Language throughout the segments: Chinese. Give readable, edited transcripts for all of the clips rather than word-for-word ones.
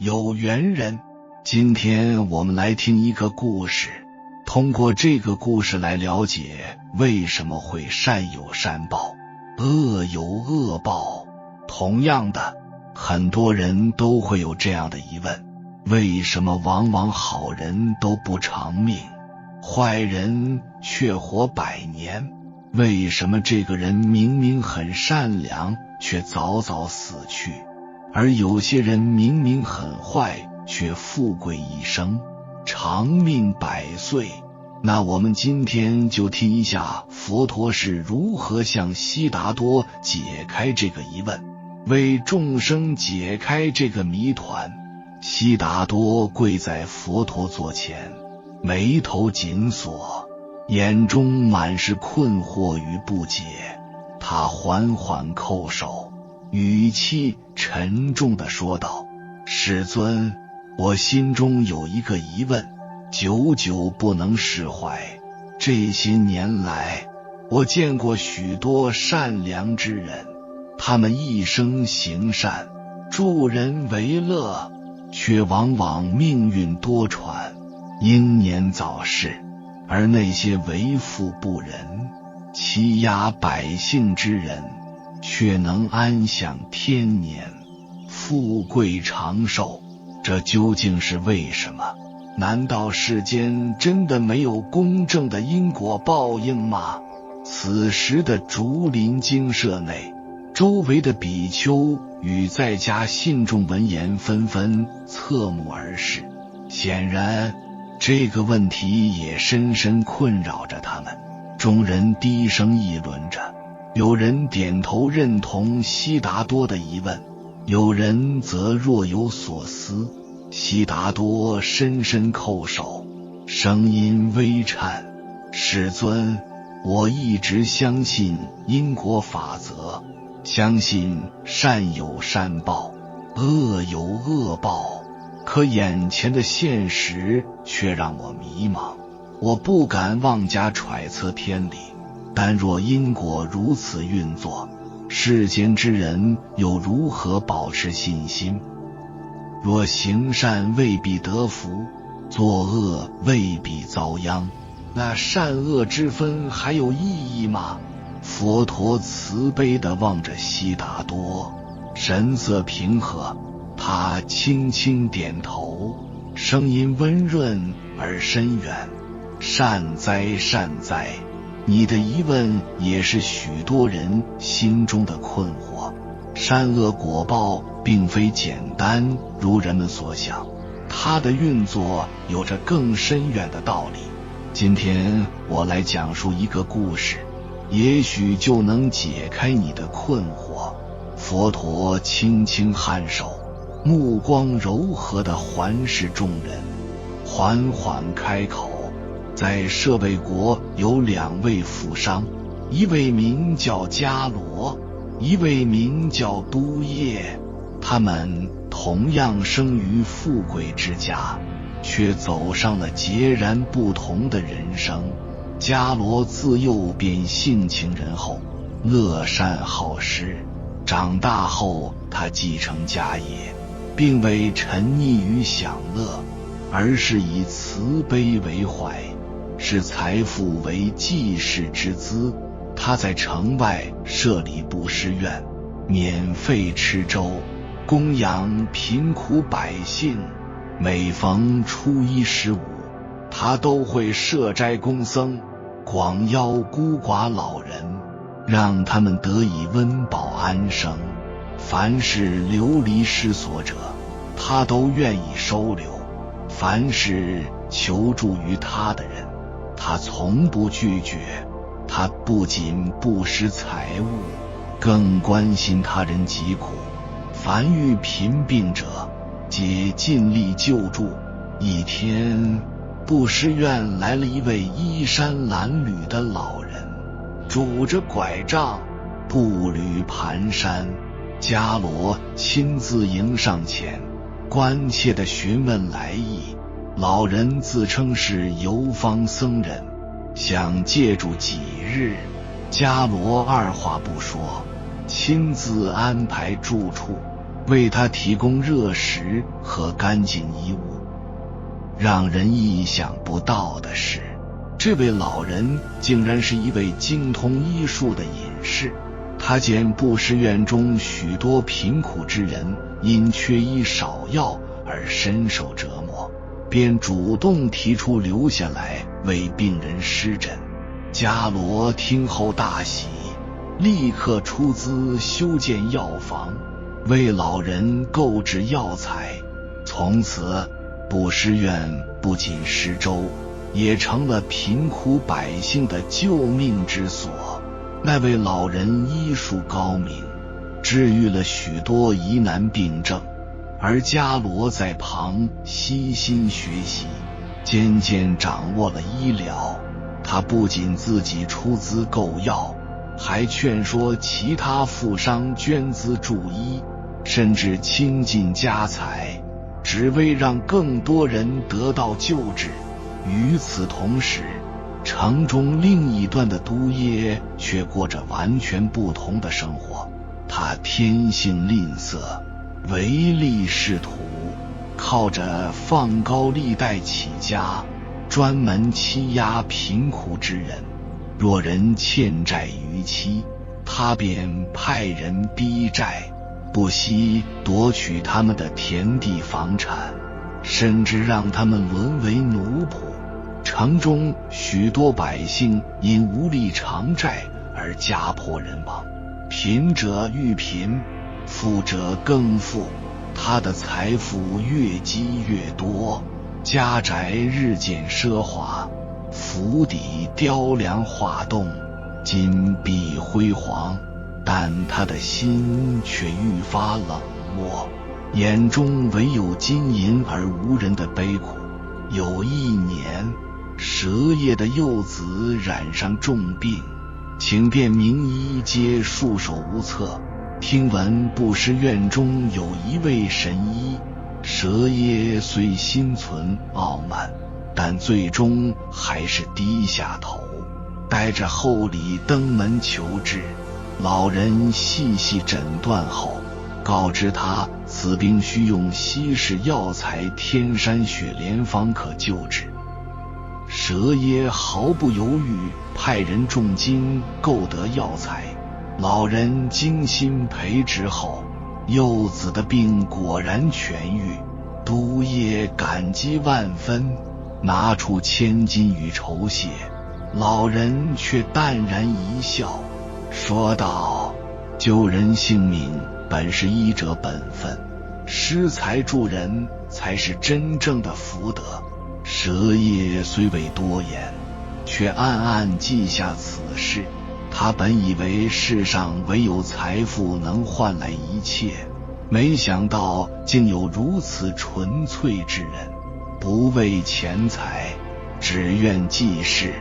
有缘人。今天我们来听一个故事，通过这个故事来了解为什么会善有善报，恶有恶报。同样的，很多人都会有这样的疑问，为什么往往好人都不长命，坏人却活100年？为什么这个人明明很善良，却早早死去，而有些人明明很坏，却富贵一生，长命100岁？那我们今天就听一下佛陀是如何向悉达多解开这个疑问，为众生解开这个谜团。悉达多跪在佛陀座前，眉头紧锁，眼中满是困惑与不解。他缓缓叩首，语气沉重地说道：世尊，我心中有一个疑问，久久不能释怀。这些年来，我见过许多善良之人，他们一生行善，助人为乐，却往往命运多舛，英年早逝。而那些为富不仁，欺压百姓之人，却能安享天年，富贵长寿。这究竟是为什么？难道世间真的没有公正的因果报应吗？此时的竹林精舍内，周围的比丘与在家信众闻言纷纷侧目而视。显然这个问题也深深困扰着他们。众人低声议论着，有人点头认同悉达多的疑问，有人则若有所思。悉达多深深叩首，声音微颤：世尊，我一直相信因果法则，相信善有善报，恶有恶报，可眼前的现实却让我迷茫。我不敢妄加揣测天理，但若因果如此运作，世间之人又如何保持信心？若行善未必得福，作恶未必遭殃，那善恶之分还有意义吗？佛陀慈悲地望着悉达多，神色平和，他轻轻点头，声音温润而深远：善哉善哉，你的疑问也是许多人心中的困惑。善恶果报并非简单如人们所想，它的运作有着更深远的道理。今天我来讲述一个故事，也许就能解开你的困惑。佛陀轻轻颔首，目光柔和地环视众人，缓缓开口：在舍卫国有2位富商，一位名叫迦罗，一位名叫都叶。他们同样生于富贵之家，却走上了截然不同的人生。迦罗自幼便性情仁厚，乐善好施，长大后他继承家业，并未沉溺于享乐，而是以慈悲为怀，视财富为济世之资。他在城外设立布施院，免费吃粥，供养贫苦百姓。每逢初一15，他都会设斋供僧，广邀孤寡老人，让他们得以温饱安生。凡是流离失所者，他都愿意收留；凡是求助于他的人，他从不拒绝。他不仅不施财物，更关心他人疾苦。凡遇贫病者，皆尽力救助。一天，布施院来了一位衣衫褴褛的老人，拄着拐杖，步履蹒跚。迦罗亲自迎上前，关切地询问来意。老人自称是游方僧人，想借住几日。迦罗二话不说，亲自安排住处。为他提供热食和干净衣物。让人意想不到的是，这位老人竟然是一位精通医术的隐士。他见布施院中许多贫苦之人因缺医少药而深受折磨，便主动提出留下来为病人施诊。伽罗听后大喜，立刻出资修建药房，为老人购置药材。从此布施院不仅施粥，也成了贫苦百姓的救命之所。那位老人医术高明，治愈了许多疑难病症，而伽罗在旁悉心学习，渐渐掌握了医疗。他不仅自己出资购药，还劝说其他富商捐资助医，甚至倾尽家财，只为让更多人得到救治。与此同时，城中另一端的都耶却过着完全不同的生活。他天性吝啬，唯利是图，靠着放高利贷起家，专门欺压贫苦之人。若人欠债逾期，他便派人逼债，不惜夺取他们的田地房产，甚至让他们沦为奴仆。城中许多百姓因无力偿债而家破人亡，贫者愈贫，富者更富。他的财富越积越多，家宅日渐奢华，府邸雕梁画栋，金碧辉煌，但他的心却愈发冷漠，眼中唯有金银而无人的悲苦。有一年，蛇叶的幼子染上重病，请遍名医皆束手无策。听闻布施院中有一位神医，蛇叶虽心存傲慢，但最终还是低下头，带着厚礼登门求治。老人细细诊断后，告知他此病需用稀世药材天山雪莲方可救治。蛇耶毫不犹豫派人重金购得药材。老人精心培植后，幼子的病果然痊愈。都耶感激万分，拿出千金与酬谢。老人却淡然一笑，说道：救人性命本是医者本分，施财助人才是真正的福德。蛇叶虽未多言，却暗暗记下此事。他本以为世上唯有财富能换来一切，没想到竟有如此纯粹之人，不为钱财，只愿济世。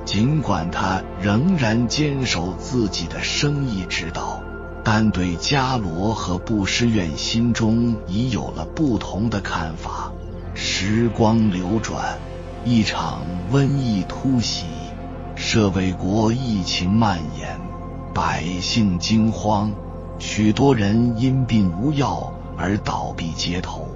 尽管他仍然坚守自己的生意之道，但对伽罗和布施院心中已有了不同的看法。时光流转，一场瘟疫突袭，舍卫国疫情蔓延，百姓惊慌，许多人因病无药而倒闭街头。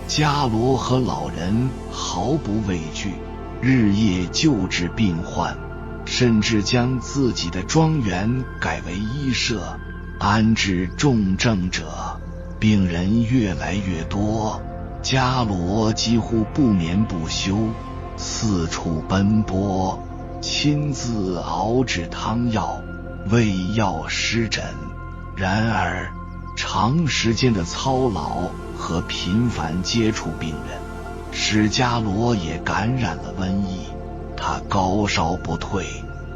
伽罗和老人毫不畏惧，日夜救治病患，甚至将自己的庄园改为医舍，安置重症者。病人越来越多，伽罗几乎不眠不休，四处奔波，亲自熬制汤药，为药施诊。然而长时间的操劳和频繁接触病人，使伽罗也感染了瘟疫。他高烧不退，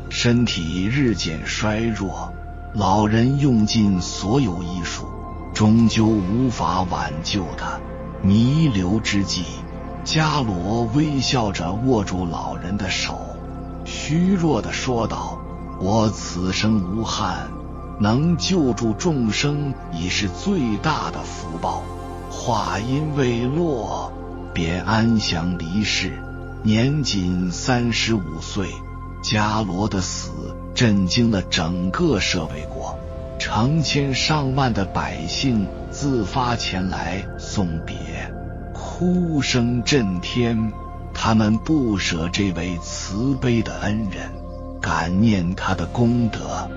身体日渐衰弱。老人用尽所有医术，终究无法挽救他。弥留之际，伽罗微笑着握住老人的手，虚弱地说道：我此生无憾，能救助众生已是最大的福报。话音未落，便安详离世，年仅35岁。伽罗的死震惊了整个舍卫国，成千上万的百姓自发前来送别，哭声震天。他们不舍这位慈悲的恩人，感念他的功德，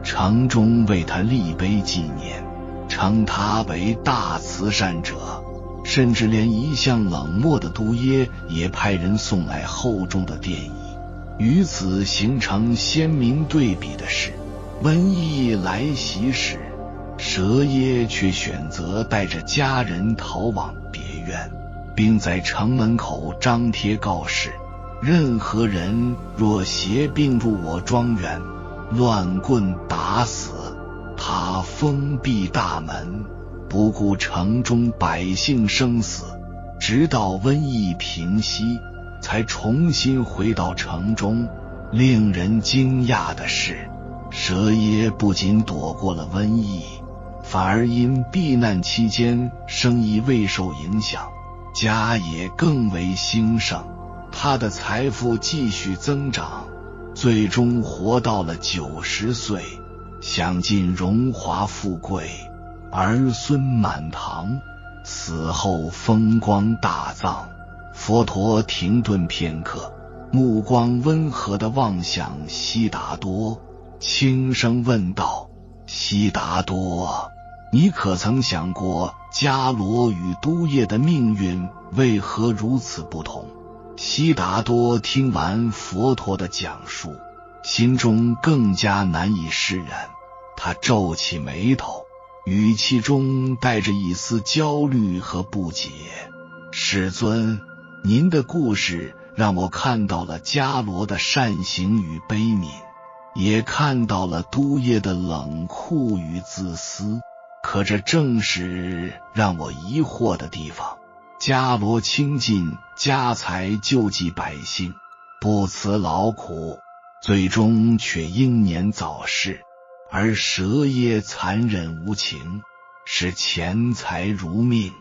城中为他立碑纪念，称他为大慈善者。甚至连一向冷漠的都耶也派人送来厚重的奠仪。与此形成鲜明对比的是，瘟疫来袭时，蛇耶却选择带着家人逃往别院，并在城门口张贴告示，任何人若携病入我庄园，乱棍打死。他封闭大门，不顾城中百姓生死，直到瘟疫平息，才重新回到城中。令人惊讶的是，蛇耶不仅躲过了瘟疫，反而因避难期间生意未受影响，家也更为兴盛，他的财富继续增长，最终活到了90岁，享尽荣华富贵，儿孙满堂，死后风光大葬。佛陀停顿片刻，目光温和地望向悉达多，轻声问道：悉达多，你可曾想过迦罗与都耶的命运为何如此不同？悉达多听完佛陀的讲述，心中更加难以释然，他皱起眉头，语气中带着一丝焦虑和不解。世尊，您的故事让我看到了迦罗的善行与悲悯，也看到了都耶的冷酷与自私，可这正是让我疑惑的地方。迦罗倾尽家财救济百姓，不辞劳苦，最终却英年早逝，而蛇耶残忍无情，视钱财如命，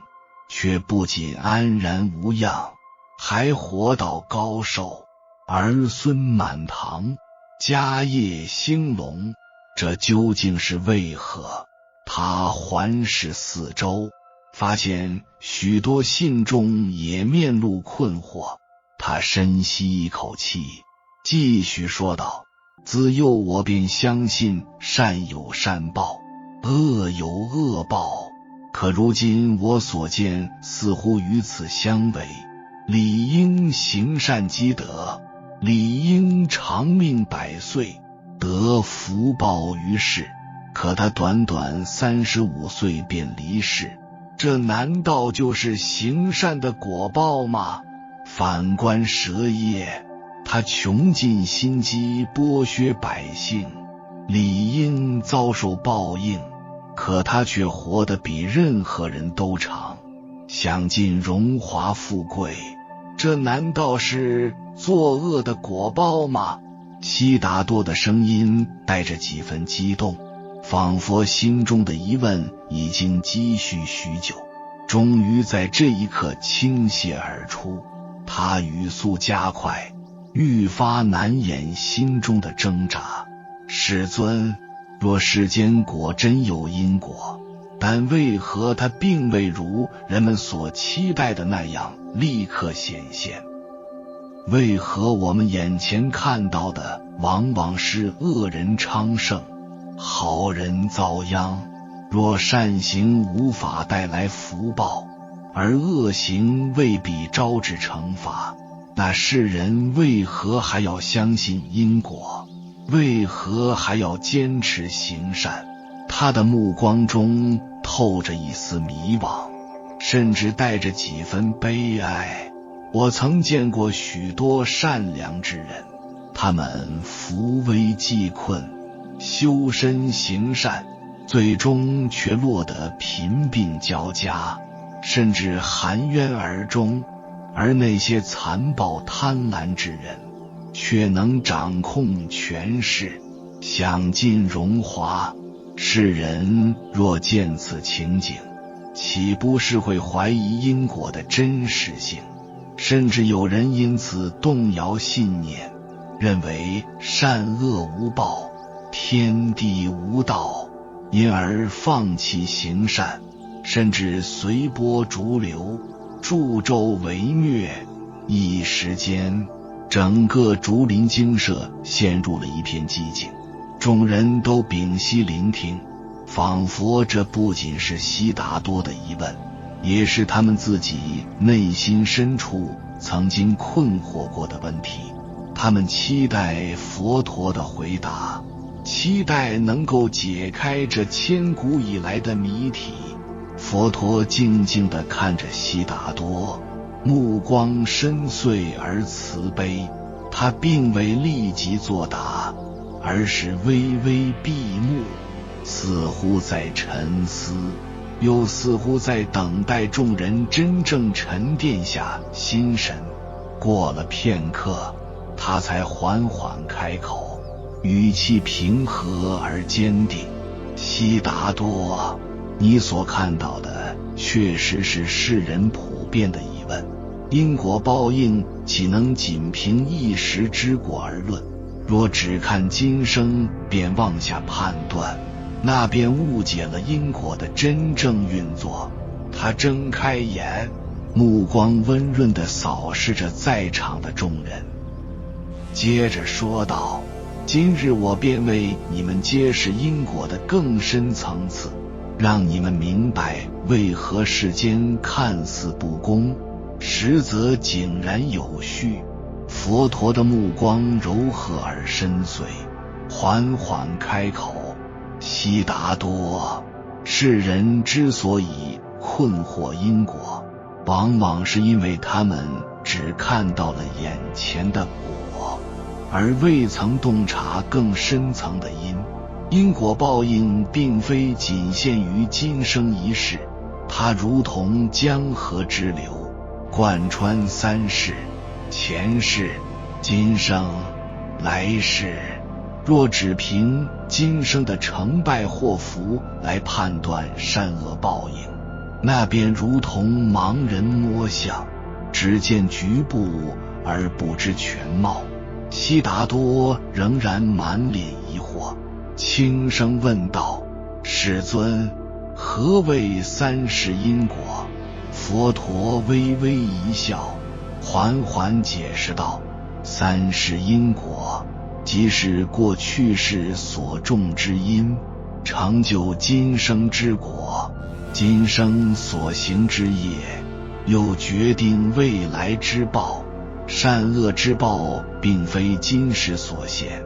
却不仅安然无恙，还活到高寿，儿孙满堂，家业兴隆，这究竟是为何？他环视四周，发现许多信众也面露困惑，他深吸一口气，继续说道：自幼我便相信善有善报，恶有恶报，可如今我所见似乎与此相违，理应行善积德，理应长命百岁，得福报于世，可他短短35岁便离世，这难道就是行善的果报吗？反观蛇耶，他穷尽心机剥削百姓，理应遭受报应，可他却活得比任何人都长，享尽荣华富贵，这难道是作恶的果报吗？悉达多的声音带着几分激动，仿佛心中的疑问已经积蓄许久，终于在这一刻倾泻而出。他语速加快，愈发难掩心中的挣扎。世尊，若世间果真有因果，但为何它并未如人们所期待的那样立刻显现？为何我们眼前看到的往往是恶人昌盛，好人遭殃？若善行无法带来福报，而恶行未必招致惩罚，那世人为何还要相信因果？为何还要坚持行善？他的目光中透着一丝迷惘，甚至带着几分悲哀。我曾见过许多善良之人，他们扶危济困，修身行善，最终却落得贫病交加，甚至含冤而终，而那些残暴贪婪之人却能掌控权势，享尽荣华。世人若见此情景，岂不是会怀疑因果的真实性？甚至有人因此动摇信念，认为善恶无报，天地无道，因而放弃行善，甚至随波逐流，助纣为虐。一时间，整个竹林精舍陷入了一片寂静，众人都屏息聆听，仿佛这不仅是悉达多的疑问，也是他们自己内心深处曾经困惑过的问题。他们期待佛陀的回答，期待能够解开这千古以来的谜题。佛陀静静地看着悉达多，目光深邃而慈悲，他并未立即作答，而是微微闭目，似乎在沉思，又似乎在等待众人真正沉淀下心神。过了片刻，他才缓缓开口，语气平和而坚定：悉达多，你所看到的确实是世人普遍的疑问，因果报应岂能仅凭一时之果而论？若只看今生便妄下判断，那便误解了因果的真正运作。他睁开眼，目光温润地扫视着在场的众人，接着说道：今日我便为你们揭示因果的更深层次，让你们明白为何世间看似不公，实则井然有序。佛陀的目光柔和而深邃，缓缓开口：悉达多，世人之所以困惑因果，往往是因为他们只看到了眼前的果，而未曾洞察更深层的因。因果报应并非仅限于今生一世，它如同江河之流，贯穿三世：前世、今生、来世。若只凭今生的成败祸福来判断善恶报应，那便如同盲人摸象，只见局部而不知全貌。悉达多仍然满脸疑惑，轻声问道：世尊，何谓三世因果？佛陀微微一笑，缓缓解释道：三世因果，即是过去世所种之因，成就今生之果，今生所行之业，又决定未来之报。善恶之报并非今世所现，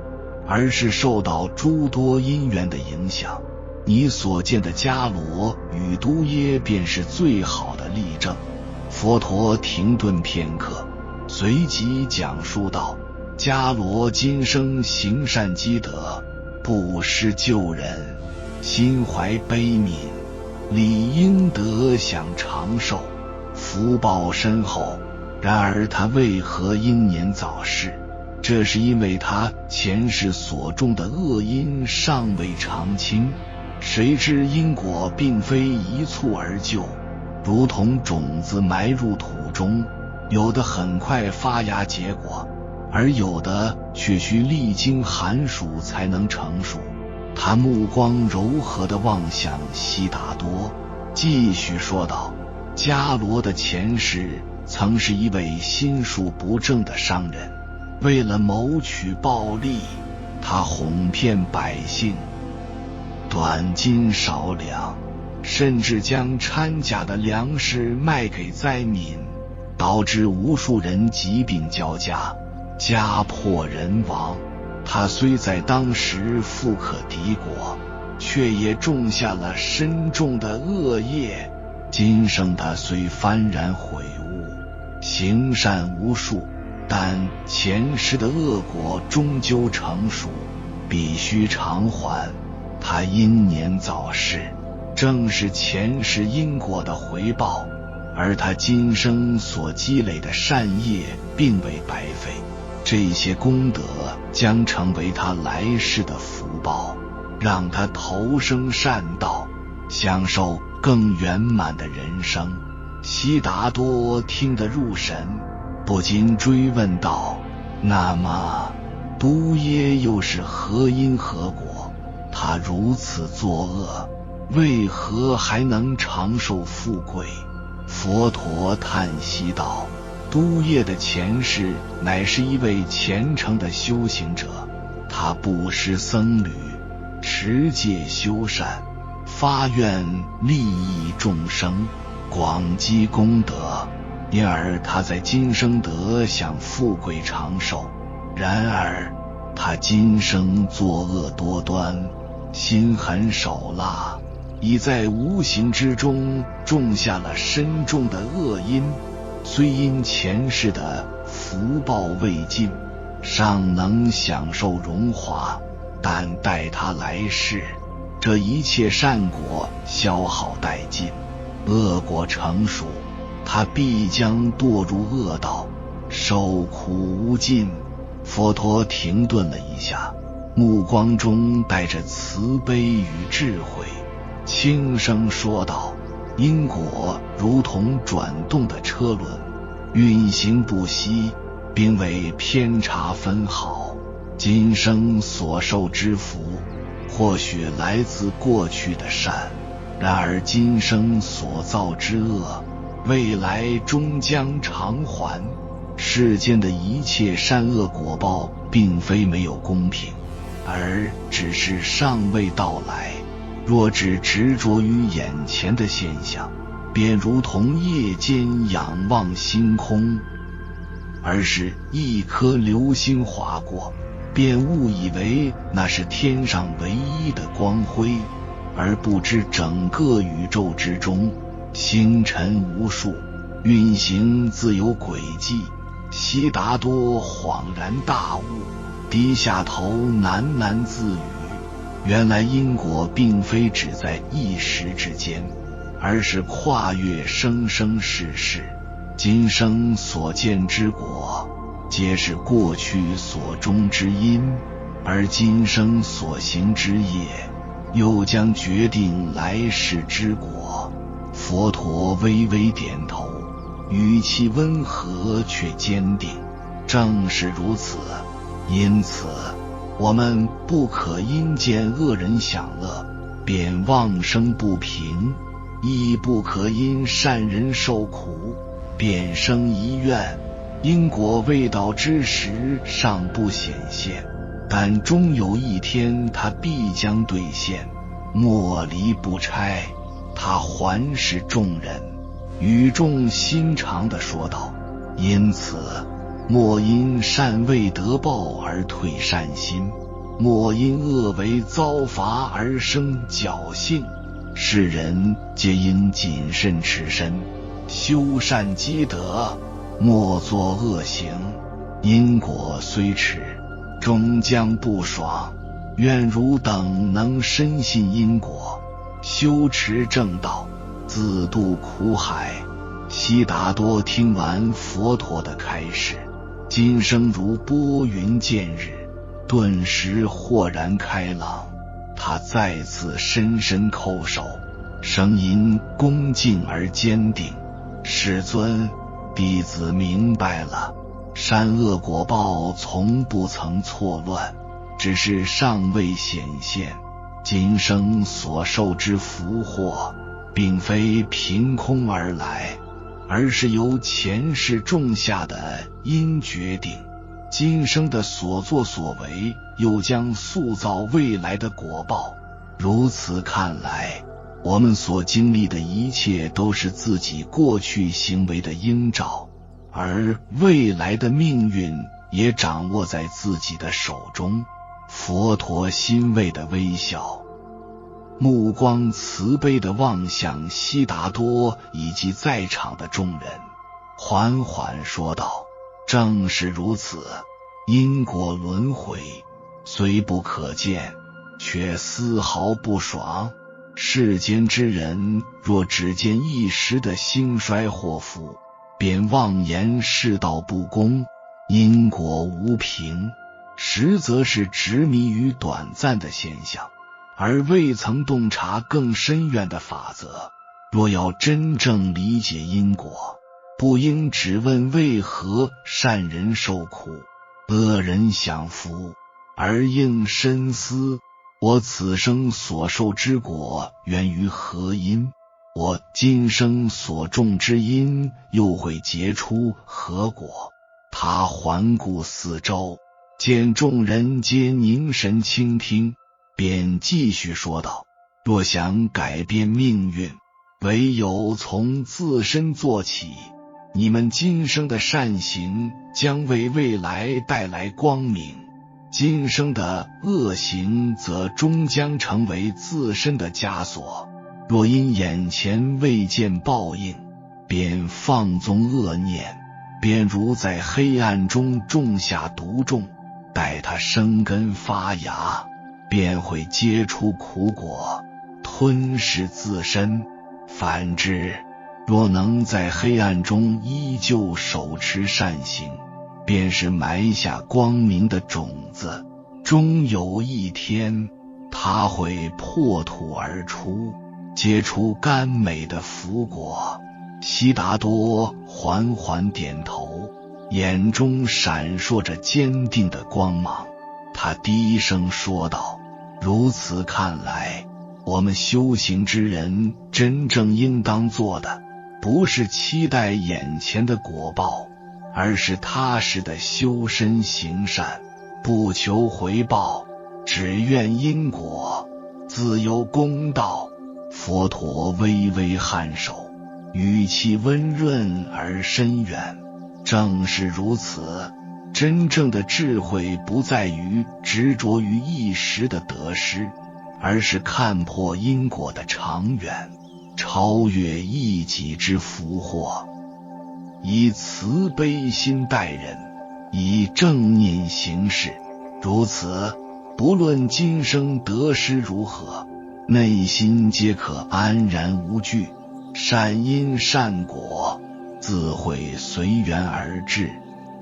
而是受到诸多因缘的影响。你所见的迦罗与都耶便是最好的例证。佛陀停顿片刻，随即讲述道：迦罗今生行善积德，布施救人，心怀悲悯，理应得享长寿，福报深厚。然而他为何英年早逝？这是因为他前世所种的恶因尚未偿清。谁知因果并非一蹴而就，如同种子埋入土中，有的很快发芽结果，而有的却需历经寒暑才能成熟。他目光柔和地望向悉达多，继续说道：迦罗的前世曾是一位心术不正的商人，为了谋取暴利，他哄骗百姓，短金少两，甚至将掺假的粮食卖给灾民，导致无数人疾病交加，家破人亡。他虽在当时富可敌国，却也种下了深重的恶业。今生他虽幡然悔悟，行善无数，但前世的恶果终究成熟，必须偿还。他英年早逝，正是前世因果的回报，而他今生所积累的善业并未白费，这些功德将成为他来世的福报，让他投生善道，享受更圆满的人生。悉达多听得入神，不禁追问道：那么都耶又是何因何果？他如此作恶，为何还能长寿富贵？佛陀叹息道：都业的前世乃是一位虔诚的修行者，他布施僧侣，持戒修善，发愿利益众生，广积功德，因而他在今生得享富贵长寿。然而他今生作恶多端，心狠手辣，已在无形之中种下了深重的恶因，虽因前世的福报未尽，尚能享受荣华，但待他来世，这一切善果消耗殆尽，恶果成熟，他必将堕入恶道，受苦无尽。佛陀停顿了一下，目光中带着慈悲与智慧，轻声说道：因果如同转动的车轮，运行不息，并未偏差分毫。今生所受之福，或许来自过去的善，然而今生所造之恶，未来终将偿还。世间的一切善恶果报并非没有公平，而只是尚未到来。若只执着于眼前的现象，便如同夜间仰望星空，而是一颗流星划过，便误以为那是天上唯一的光辉，而不知整个宇宙之中星辰无数，运行自有轨迹。悉达多恍然大悟，低下头喃喃自语，原来因果并非只在一时之间，而是跨越生生世世。今生所见之果，皆是过去所种之因，而今生所行之业，又将决定来世之果。佛陀微微点头，语气温和却坚定。正是如此，因此我们不可因见恶人享乐便妄生不平，亦不可因善人受苦便生疑怨。因果未到之时尚不显现，但终有一天它必将兑现，莫离不拆，它还是众人。语重心长地说道：因此莫因善未得报而退善心，莫因恶为遭罚而生侥幸。世人皆应谨慎持身，修善积德，莫作恶行。因果虽迟，终将不爽。愿汝等能深信因果，修持正道，自渡苦海。悉达多听完佛陀的开示，今生如拨云见日，顿时豁然开朗。他再次深深叩首，声音恭敬而坚定：世尊，弟子明白了，善恶果报从不曾错乱，只是尚未显现。今生所受之福祸，并非凭空而来，而是由前世种下的因决定。今生的所作所为，又将塑造未来的果报。如此看来，我们所经历的一切都是自己过去行为的映照，而未来的命运也掌握在自己的手中。佛陀欣慰的微笑，目光慈悲地望向悉达多以及在场的众人，缓缓说道：正是如此，因果轮回虽不可见，却丝毫不爽。世间之人若只见一时的兴衰祸福，便妄言世道不公，因果无凭，实则是执迷于短暂的现象，而未曾洞察更深远的法则。若要真正理解因果，不应只问为何善人受苦，恶人享福，而应深思我此生所受之果源于何因？我今生所种之因又会结出何果？他环顾四周，见众人皆凝神倾听，便继续说道：若想改变命运，唯有从自身做起。你们今生的善行将为未来带来光明，今生的恶行则终将成为自身的枷锁。若因眼前未见报应，便放纵恶念，便如在黑暗中种下毒种，待它生根发芽，便会结出苦果，吞噬自身。反之，若能在黑暗中依旧手持善行，便是埋下光明的种子，终有一天它会破土而出，结出甘美的福果。悉达多缓缓点头，眼中闪烁着坚定的光芒。他低声说道：如此看来，我们修行之人真正应当做的，不是期待眼前的果报，而是踏实的修身行善，不求回报，只愿因果自有公道。佛陀微微颔首，语气温润而深远。正是如此，真正的智慧不在于执着于一时的得失，而是看破因果的长远，超越一己之福祸。以慈悲心待人，以正念行事，如此，不论今生得失如何，内心皆可安然无惧，善因善果自会随缘而至。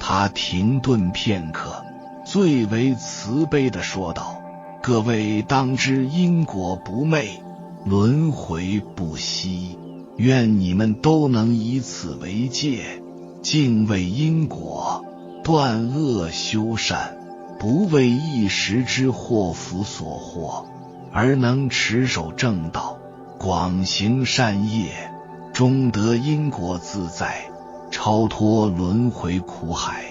他停顿片刻，最为慈悲地说道：各位当知因果不昧，轮回不息，愿你们都能以此为戒，敬畏因果，断恶修善，不为一时之祸福所惑，而能持守正道，广行善业，终得因果自在，超脱轮回苦海。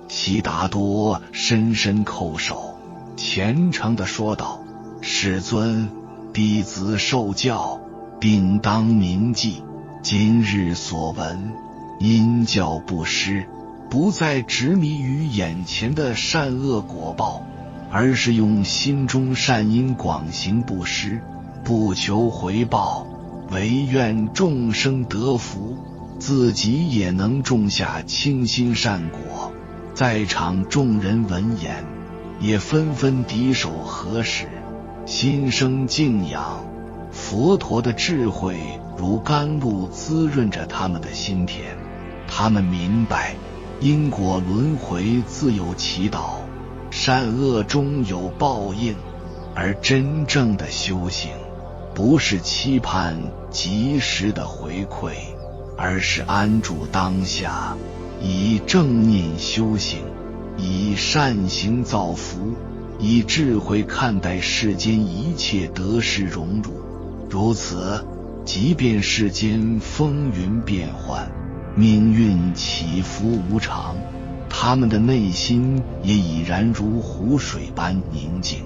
悉达多深深叩首，虔诚地说道：世尊，弟子受教，定当铭记，今日所闻，因教不失，不再执迷于眼前的善恶果报，而是用心中善因广行布施，不求回报，唯愿众生得福，自己也能种下清心善果。在场众人闻言，也纷纷抵手合十，心生敬仰。佛陀的智慧如甘露滋润着他们的心田，他们明白因果轮回自有其道，善恶终有报应，而真正的修行不是期盼及时的回馈，而是安住当下，以正念修行，以善行造福，以智慧看待世间一切得失荣辱。如此，即便世间风云变幻，命运起伏无常，他们的内心也已然如湖水般宁静，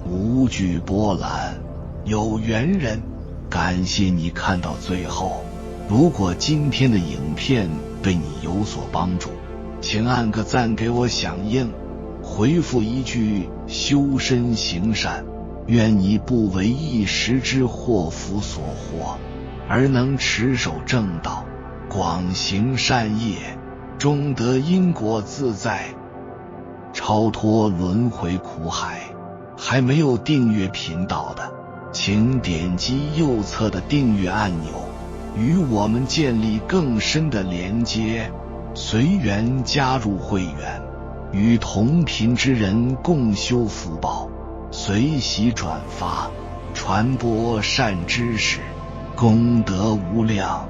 无惧波澜。有缘人，感谢你看到最后。如果今天的影片对你有所帮助，请按个赞给我响应，回复一句修身行善，愿你不为一时之祸福所惑，而能持守正道，广行善业，终得因果自在，超脱轮回苦海。还没有订阅频道的，请点击右侧的订阅按钮，与我们建立更深的连接，随缘加入会员，与同频之人共修福报，随喜转发，传播善知识，功德无量。